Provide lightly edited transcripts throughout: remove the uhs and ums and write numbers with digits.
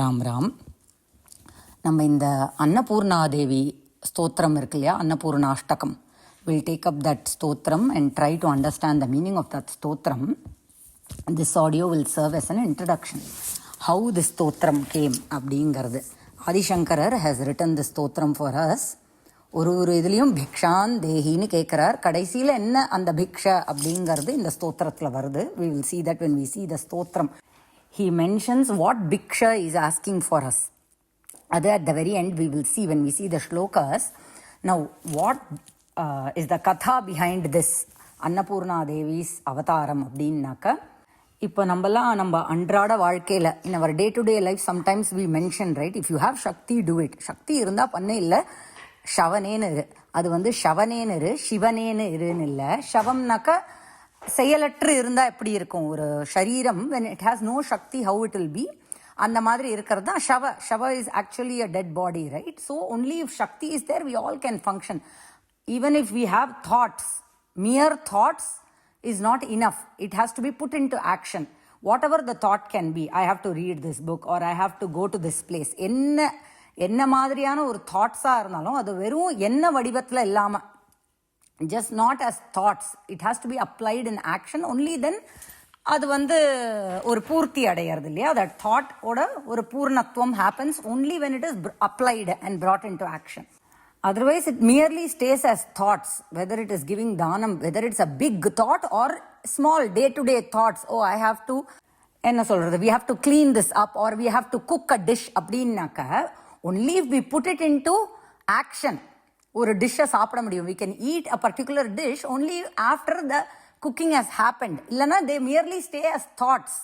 ராம் ராம். நம்ம இந்த அன்னபூர்ணா தேவி ஸ்தோத்திரம் இருக்கு இல்லையா, Annapurna Ashtakam. Will take up that stotram and try to understand the meaning of that stotram. This audio will serve as an introduction how the stotram came அப்படிங்கிறது. ஆதிசங்கரர் has return தி ஸ்தோத்திரம் for us. ஒரு இதுலேயும் பிக்ஷான் தேஹின்னு கேட்குறார். கடைசியில் என்ன அந்த பிக்ஷ அப்படிங்கிறது இந்த ஸ்தோத்திரத்தில் வருது. We will see that when we see the ஸ்தோத்திரம். He mentions what Bhiksha is asking for us. At the very end we will see when we see the shlokas. Now what is the katha behind this Annapurna Devi's avataram அப்படின்னாக்க, இப்போ நம்ம அன்றாட வாழ்க்கையில் in our day to day life sometimes we mention, right, if you have Shakti do it. சக்தி இருந்தால் பண்ண இல்லை, ஷவனேன்னு இரு. அது ஷவனேன்னு இரு, சிவனேன்னு இருன்னு இல்லை. ஷவம்னாக்க செயலற்று இருந்தால் எப்படி இருக்கும் ஒரு சரீரம், when it has no Shakti, how it will be, அந்த மாதிரி இருக்கிறது தான் ஷவ is actually a dead body, right? So only if Shakti is there we all can function. Even if we have thoughts, mere thoughts is not enough. It has to be put into action. Whatever the thought can be, I have to read this book or I have to go to this place, என்ன மாதிரியான ஒரு தாட்ஸாக இருந்தாலும் அது வெறும் என்ன வடிவத்தில் இல்லாமல், just not as thoughts, it has to be applied in action. Only then அது ஒரு பூர்த்தி அடையிறது இல்லையா. that thought ஓட ஒரு பூர்ணத்துவம் happens only when it is applied and brought into action. Otherwise it merely stays as thoughts, whether it is giving dhanam, whether it's a big thought or small day to day thoughts. Oh, I have to என்ன சொல்றது, we have to clean this up or we have to cook a dish அப்படின்னாக்க, only if we put it into action ஒரு டிஷ்ஷை சாப்பிட முடியும். we can eat a particular dish only after the cooking has happened. இல்லைன்னா they merely stay as thoughts.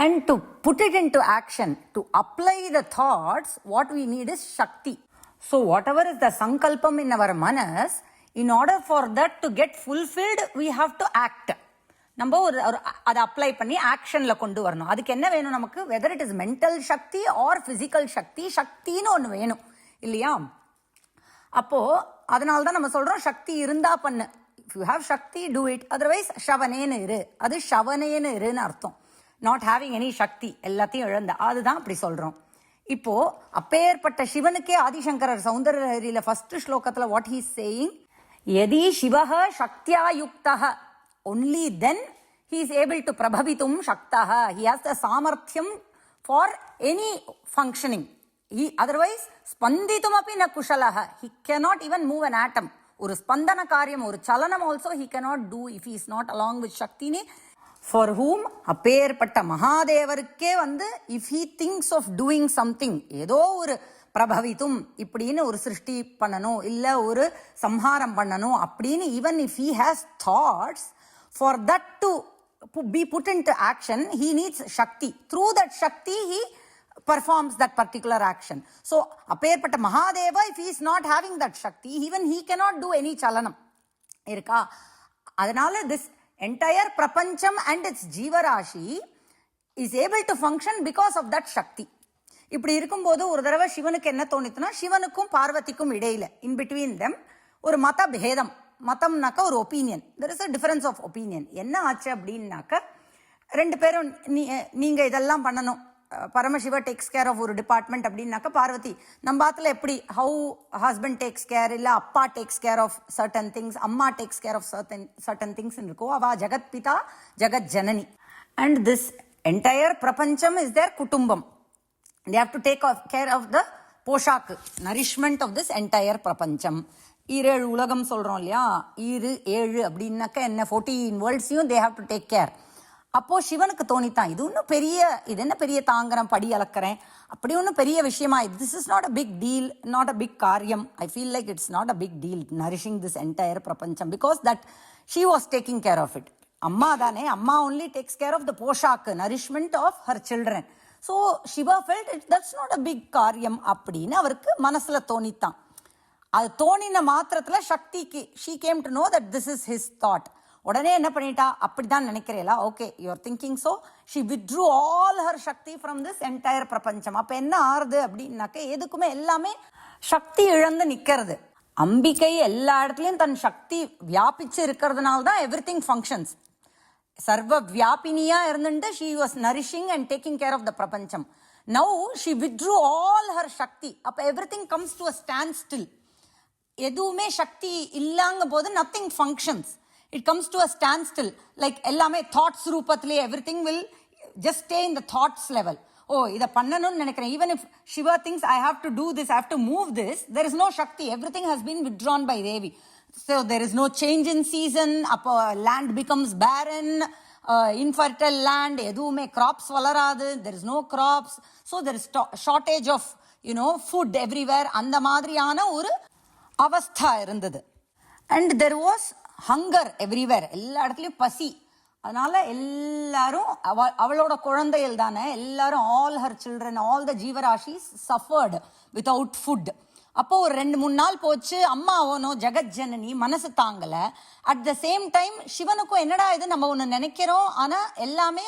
And to put it into action, to apply the thoughts, what we need is Shakti. So whatever is the sankalpam in our manas, in order for that to get fulfilled, we have to act. நம்ம அதை apply பண்ணி ஆக்ஷனில் கொண்டு வரணும். அதுக்கு என்ன வேணும் நமக்கு, whether it is mental shakti or physical shakti, சக்தின்னு ஒன்று வேணும் இல்லையா. அப்போ அதனால தான் நம்ம சொல்றோம் சக்தி இருந்தா பண்ணு. If you have shakti to it, otherwise ஷவனேன்னு இரு. அது ஷவனேன்னு இருன்னு அர்த்தம். நாட் ஹேவிங் எனி சக்தி, எல்லாத்தையும் இழந்த, அதுதான் அப்படி சொல்றோம். இப்போ அப்பேற்பட்ட சிவனுக்கே ஆதிசங்கரர் சௌந்தரஹரியில ஃபர்ஸ்ட் ஸ்லோகத்துல வாட் ஹீ இஸ் சேயிங், யதி சிவஹ சக்தியா யுக்தஹ, only then he is able to prabhavitum shaktah. He has the samarthyam for any functioning. He otherwise spanditum api na kushalaha, he cannot even move an atom. ஒரு ஸ்பந்தன காரியம், ஒரு சலனம் also he cannot do if he is not along with Shakti. For whom அப்பேற்பட்ட மகாதேவருக்கே if he thinks of doing something, ஏதோ ஒரு பிரபவித்தும் இப்படின்னு ஒரு சிருஷ்டி பண்ணணும், இல்ல ஒரு சம்ஹாரம் பண்ணணும் அப்படின்னு, even if he has thoughts, for that to be put into action he needs Shakti. Through that Shakti he performs that particular action. So appearpatta mahadeva, if he is not having that Shakti, even he cannot do any chalanam irka. Adanal this entire prapancham and its jeevarashi is able to function because of that Shakti. இப்படி இருக்கும்போது ஒரு தடவை சிவனுக்கு என்ன தோணித்துனா, சிவனுக்கும் பார்வதிக்கும் இடையில in between them ஒரு மத பேதம். மதம்னாக்க ஒரு opinion, there is a difference of opinion. என்ன ஆச்சு அப்படின்னாக்க, ரெண்டு பேரும் நீங்க இதெல்லாம் பண்ணணும், பரமசிவ டேக்ஸ் கேர் ஆஃப் ஒரு டிபார்ட்மெண்ட் அப்படின்னாக்க, பார்வதி நம்ம ஆத்துல எப்படி ஹவு ஹஸ்பண்ட் டேக்ஸ் கேர், இல்ல appa takes care of certain things, amma takes care of certain things இருக்கோ, அவ ஜெகத் பிதா ஜெகத் ஜனனி. And this entire prapancham is their kudumbam. they have to take care of the போஷாக்கு, nourishment of this entire பிரபஞ்சம். ஈரேழு உலகம் சொல்றோம் இல்லையா, 7 அப்படின்னாக்க என்ன, 14 வேர்ல்ட்ஸையும் they have to take care. அப்போ சிவனுக்கு தோணித்தான், இது என்ன பெரிய தாங்கரம் படி அளக்கிறேன், அப்படி ஒன்றும் பெரிய விஷயமா, this is not a big deal, not a big kariyam. I feel like it's not a big deal nourishing this entire prapancham, because that she was taking care of it. அம்மா தானே, amma only takes care of the poshakku, nourishment of her children. So Shiva felt it that's not a big kariyam அப்படின்னு அவருக்கு மனசுல தோணித்தான். அது தோணின மாத்திரத்துல சக்திக்கு she came to know that this is his thought. உடனே என்ன பண்ணிட்டா, அப்படிதான் நினைக்கிறீங்களா, okay you are thinking, so she withdrew all her shakti from this entire prapancham. அப்ப என்ன ஆறுது அப்படின்னாக்க, எதுக்குமே எல்லாமே சக்தி இழந்து நிக்கிறது. அம்பிகை எல்லா இடத்துலயும் தன் சக்தி வியாபிச்சு இருக்கிறதுனால தான் எவ்ரி திங் ஃபங்க்ஷன்ஸ். சர்வ வியாபினியா இருந்துட்டு she was nourishing and taking care of the பிரபஞ்சம். Now she withdrew all her Shakti. Appa everything comes to a standstill. எதுவுமே சக்தி இல்லாங்க போது nothing functions. It comes to a standstill. Like எல்லாமே thoughts ரூபத்திலே everything will just stay in the thoughts level. Oh, இதை பண்ணணும்னு நினைக்கிறேன். Even if Shiva thinks I have to do this, I have to move this, there is no Shakti. Everything has been withdrawn by Devi. So there is no change in season. Appo land becomes barren. Infertile land, எதுவுமே crops வளராது. There is no crops. So there is shortage of, food everywhere. அந்த மாதிரியான ஒரு அவஸ்தா இருந்தது. And there was hunger everywhere. எல்லா இடத்துலையும் பசி. அதனால எல்லாரும் அவளோட குழந்தைகள் தானே எல்லாரும், all her children, all the ஜீவராஷிஸ் suffered without food. அப்போ ஒரு 2-3 நாள் போச்சு. அம்மா அவனும் ஜெகத் ஜனனி மனசு தாங்கல. அட் த சேம் டைம் சிவனுக்கும் என்னடா இது நம்ம ஒன்று நினைக்கிறோம் ஆனா எல்லாமே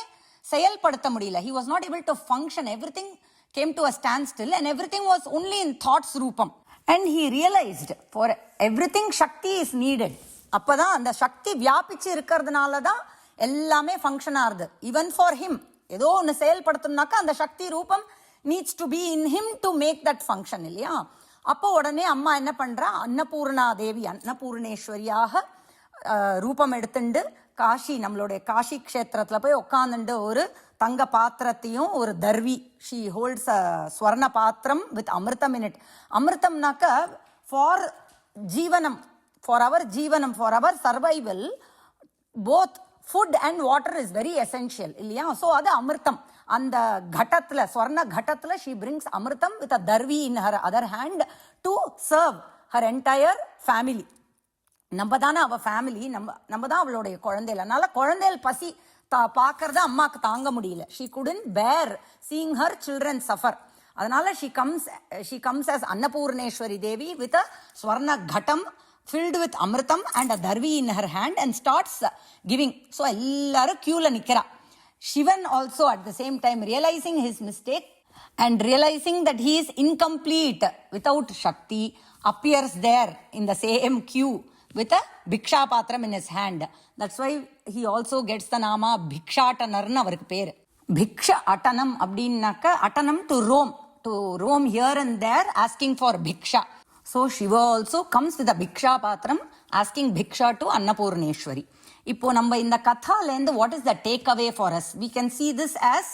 செயல்படுத்த முடியல. he was not able to function. everything came to a standstill and everything was only in thoughts ரூபம். and he realized for everything Shakti is needed. அப்பதான் அந்த சக்தி வியாபிச்சு இருக்கிறதுனால தான் எல்லாமே ஃபங்க்ஷன் ஆகுது. ஈவன் ஃபார் ஹிம் ஏதோ ஒன்று செயல்படுத்தணும்னாக்கா அந்த சக்தி ரூபம் needs to be in him to make that function இல்லையா. அப்போ உடனே அம்மா என்ன பண்றா, அன்னபூர்ணா தேவி அன்னபூர்ணேஸ்வரியாக ரூபம் எடுத்துண்டு காஷி, நம்மளுடைய காஷி க்ஷேத்திரத்துல போய் உட்காந்துண்டு ஒரு தங்க பாத்திரத்தையும் ஒரு தர்வி, she holds Swarna patram with amritam in it. அமிர்தம்னாக்க for jeevanam, for our jeevanam, for our survival, both food and water is very essential இல்லையா. ஸோ அது அமிர்தம். அந்த கட்டத்துல ஸ்வர்ண கட்டத்துல she brings amritam with a darvi in her other hand to serve her entire family. நம்ம தானே அவ ஃபேமிலி, நம்ம தான் அவளுடைய குழந்தைகள். அதனால குழந்தைகள் பசி பார்க்கறத அம்மாக்கு தாங்க முடியல. She couldn't bear seeing her children suffer. அதனால she comes as Annapurneshwari Devi with a swarna kattam filled with amritam and a darvi in her hand and starts giving. So எல்லாரும் queueல நிக்கிறா. Shivan also at the same time realizing his mistake and realizing that he is incomplete without Shakti appears there in the same queue with a Bhiksha Patram in his hand. That's why he also gets the nama Bhikshatanarnu avarku பேரு. Bhiksha Atanam அப்படின்னாக்க அட்டனம் to roam here and there asking for Bhiksha. So Shiva also comes with a Bhiksha Patram asking Bhiksha to Annapurneshwari. இப்போ நம்ம இந்த கதாலேருந்து what is the takeaway for us? We can see this as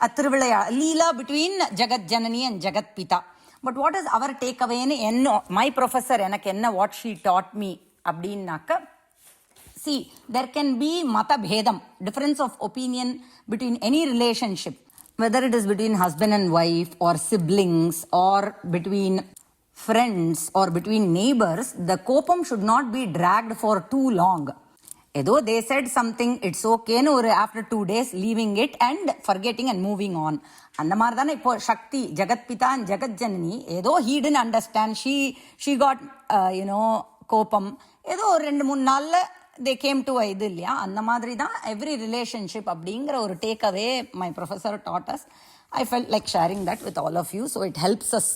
a Trivilaya, Leela between Jagat Janani and Jagat Pita. But what is our takeaway? My professor எனக்கு என்ன what she taught me அப்படின்னாக்க, see, there can be mata bhedam, difference of opinion between any relationship, whether it is between husband and wife or siblings or between friends or between neighbors. The kopam should not be dragged for too long. ஏதோ they said something, it's okay னு ஒரு after 2 days leaving it and forgetting and moving on. அந்த மாதிரி தானே இப்போ சக்தி, ஜெகத் பிதா and ஜெகத் ஜனனி, ஏதோ he didn't understand, she got கோபம், ஏதோ ஒரு 2-3 நாள்ல they came to இது இல்லையா. அந்த மாதிரி தான் every relationship அப்படிங்கிற ஒரு take away my professor taught us. I felt like sharing that with all of you, so it helps us.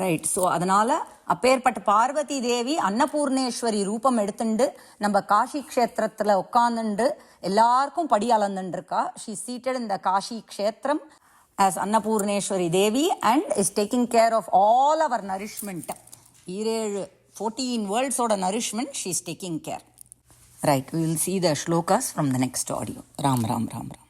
Right. So அதனால அப்பேற்பட்ட பார்வதி தேவி அன்னபூர்ணேஸ்வரி ரூபம் எடுத்துண்டு நம்ம காஷி க்ஷேத்திரத்தில் உட்காந்துண்டு எல்லாருக்கும் படி அளந்துருக்கா. She seated in the Kashi kshetram as Annapurneshwari Devi and is taking care of all our nourishment. 14 வேர்ல்ட்ஸோட nourishment she is taking care. Right. We will see the slokas from the next audio. Ram Ram Ram Ram.